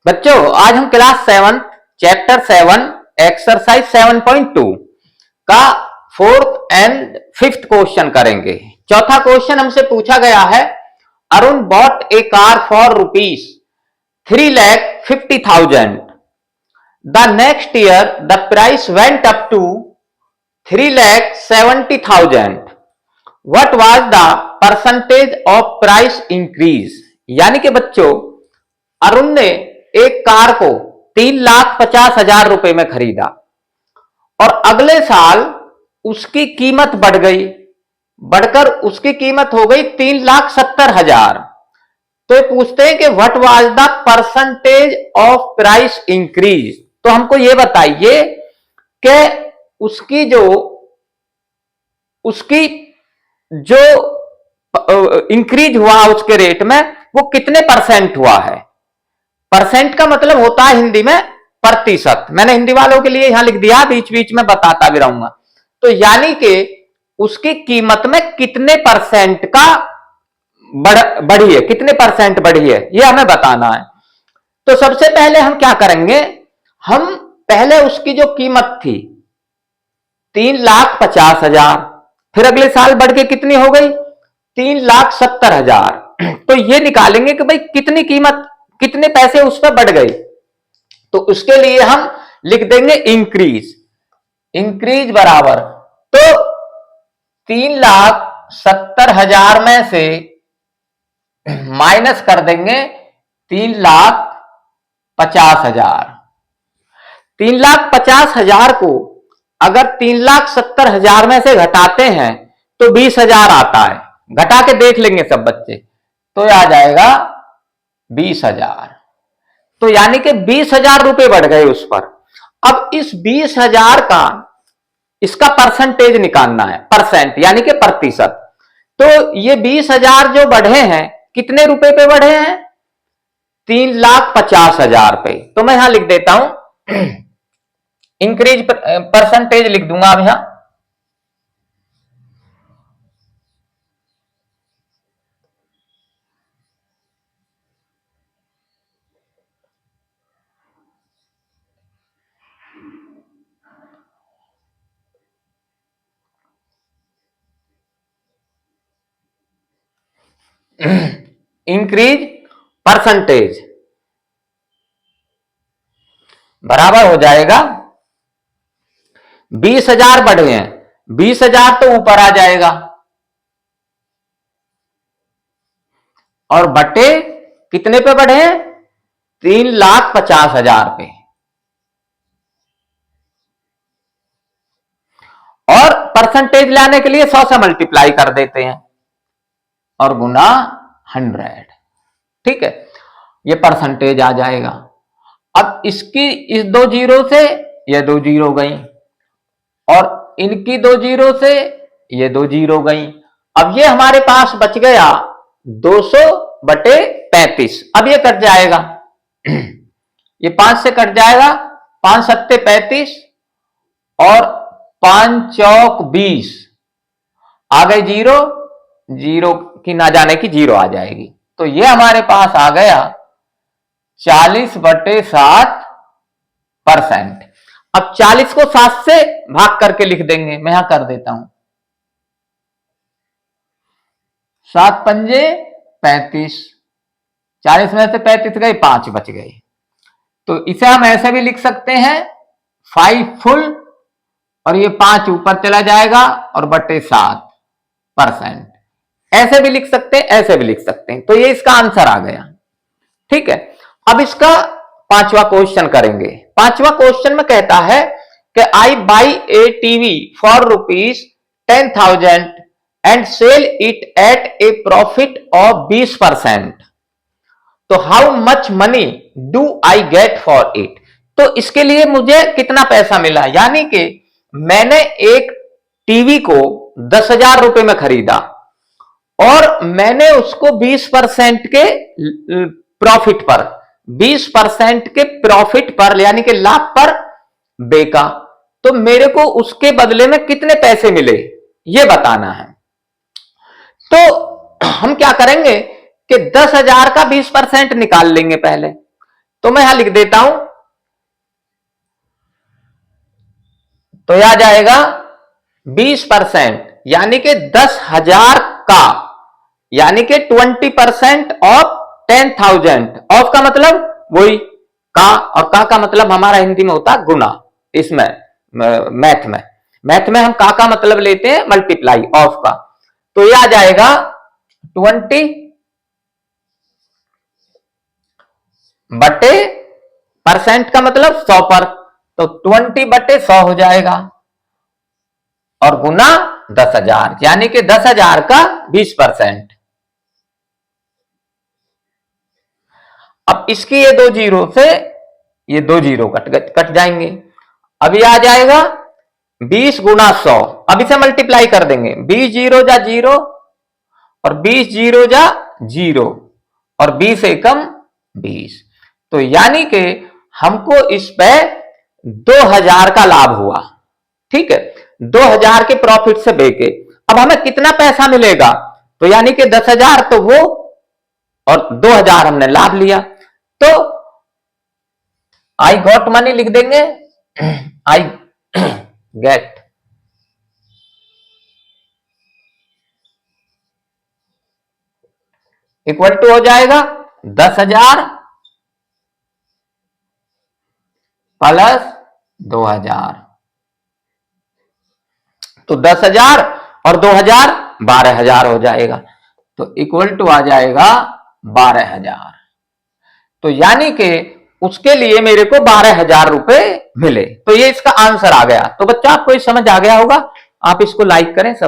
बच्चों आज हम क्लास 7 चैप्टर 7 एक्सरसाइज 7.2 का फोर्थ एंड फिफ्थ क्वेश्चन करेंगे। चौथा क्वेश्चन हमसे पूछा गया है, Arun bought a car for ₹3,50,000। The next year the price went up to ₹3,70,000। What was the percentage of price increase. यानी कि बच्चों अरुण ने एक कार को 3,50,000 रुपए में खरीदा और अगले साल उसकी कीमत बढ़ गई, बढ़कर उसकी कीमत हो गई 3,70,000। तो पूछते हैं कि what was the percentage of price increase. तो हमको यह बताइए कि उसकी जो इंक्रीज हुआ उसके रेट में वो कितने परसेंट हुआ है। परसेंट का मतलब होता है हिंदी में प्रतिशत। मैंने हिंदी वालों के लिए यहां लिख दिया, बीच बीच में बताता भी रहूंगा। तो यानी कि उसकी कीमत में कितने परसेंट का बढ़ी है, कितने परसेंट बढ़ी है, यह हमें बताना है। तो सबसे पहले हम क्या करेंगे, हम पहले उसकी जो कीमत थी 3,50,000, फिर अगले साल बढ़ के कितनी हो गई 3,70,000। तो ये निकालेंगे कि भाई कितनी कीमत, कितने पैसे उस पर बढ़ गए। तो उसके लिए हम लिख देंगे इंक्रीज। इंक्रीज बराबर, तो 3,70,000 में से माइनस कर देंगे 3,50,000। 3,50,000 को अगर 3,70,000 में से घटाते हैं तो 20,000 आता है। घटा के देख लेंगे सब बच्चे, तो आ जाएगा 20,000। तो यानी कि 20,000 रुपए बढ़ गए उस पर। अब इस 20,000 का इसका परसेंटेज निकालना है, परसेंट यानी कि प्रतिशत। तो ये 20,000 जो बढ़े हैं कितने रुपए पे बढ़े हैं, 3,50,000 पे। तो मैं यहां लिख देता हूं इंक्रीज परसेंटेज लिख दूंगा अब यहां। इंक्रीज परसेंटेज बराबर हो जाएगा 20,000 बढ़े हैं, 20,000 तो ऊपर आ जाएगा और बटे कितने पे बढ़े हैं 3,50,000 पे। और परसेंटेज लाने के लिए 100 से मल्टीप्लाई कर देते हैं और गुना 100। ठीक है, ये परसेंटेज आ जाएगा। अब इसकी इस 2 जीरो से ये 2 जीरो गई और इनकी 2 जीरो से ये 2 जीरो गई। अब ये हमारे पास बच गया 200/35। अब ये कट जाएगा, ये 5 से कट जाएगा, 5 सत्ते 35 और 5 चौक 20, आ गए जीरो, जीरो की ना जाने की जीरो आ जाएगी। तो ये हमारे पास आ गया 40/60%। अब 40 को 7 से भाग करके लिख देंगे, मैं यहां कर देता हूं 7 पंजे 35, 40 में से 35 गए, 5 बच गए। तो इसे हम ऐसे भी लिख सकते हैं 5 फुल और ये 5 ऊपर चला जाएगा और बटे 7%। ऐसे भी लिख सकते हैं, ऐसे भी लिख सकते हैं। तो ये इसका आंसर आ गया। ठीक है, अब इसका पांचवा क्वेश्चन करेंगे। पांचवा क्वेश्चन में कहता है कि I buy a TV for ₹10,000 and sell it at a profit of 20%। तो how much money do I get for it. तो इसके लिए मुझे कितना पैसा मिला, यानी कि मैंने एक टीवी को 10,000 रुपए में खरीदा और मैंने उसको 20% के प्रॉफिट पर, 20% के प्रॉफिट पर यानी कि लाभ पर बेचा। तो मेरे को उसके बदले में कितने पैसे मिले ये बताना है। तो हम क्या करेंगे कि 10,000 का 20% निकाल लेंगे पहले। तो मैं यहां लिख देता हूं, तो यह आ जाएगा 20%, यानी कि 10,000 का, यानी कि 20% ऑफ 10,000। ऑफ का मतलब वही का, और का मतलब हमारा हिंदी में होता है गुना। इसमें मैथ में हम का मतलब लेते हैं मल्टीप्लाई ऑफ का। तो यह आ जाएगा 20 बटे परसेंट का मतलब 100 पर, तो 20 बटे 100 हो जाएगा, और गुना 10,000, यानी कि 10,000 का 20%। अब इसकी ये 2 जीरो से ये 2 जीरो कट जाएंगे। अब ये आ जाएगा 20 गुना 100। अब इसे मल्टीप्लाई कर देंगे, 20 जीरो जा जीरो, और 20 जीरो जा जीरो, और 20 एकम 20। तो यानी कि हमको इस पे 2,000 का लाभ हुआ। ठीक है, 2,000 के प्रॉफिट से बेके। अब हमें कितना पैसा मिलेगा, तो यानी कि 10,000 तो वो, और 2,000 हमने लाभ लिया। तो आई गॉट मनी लिख देंगे, आई गेट इक्वल टू हो जाएगा 10,000 प्लस 2,000। तो 10,000 और 2,000 12,000 हो जाएगा, तो इक्वल टू आ जाएगा 12,000। तो यानी कि उसके लिए मेरे को 12,000 रुपए मिले। तो ये इसका आंसर आ गया। तो बच्चा आपको ये समझ आ गया होगा, आप इसको लाइक करें सब।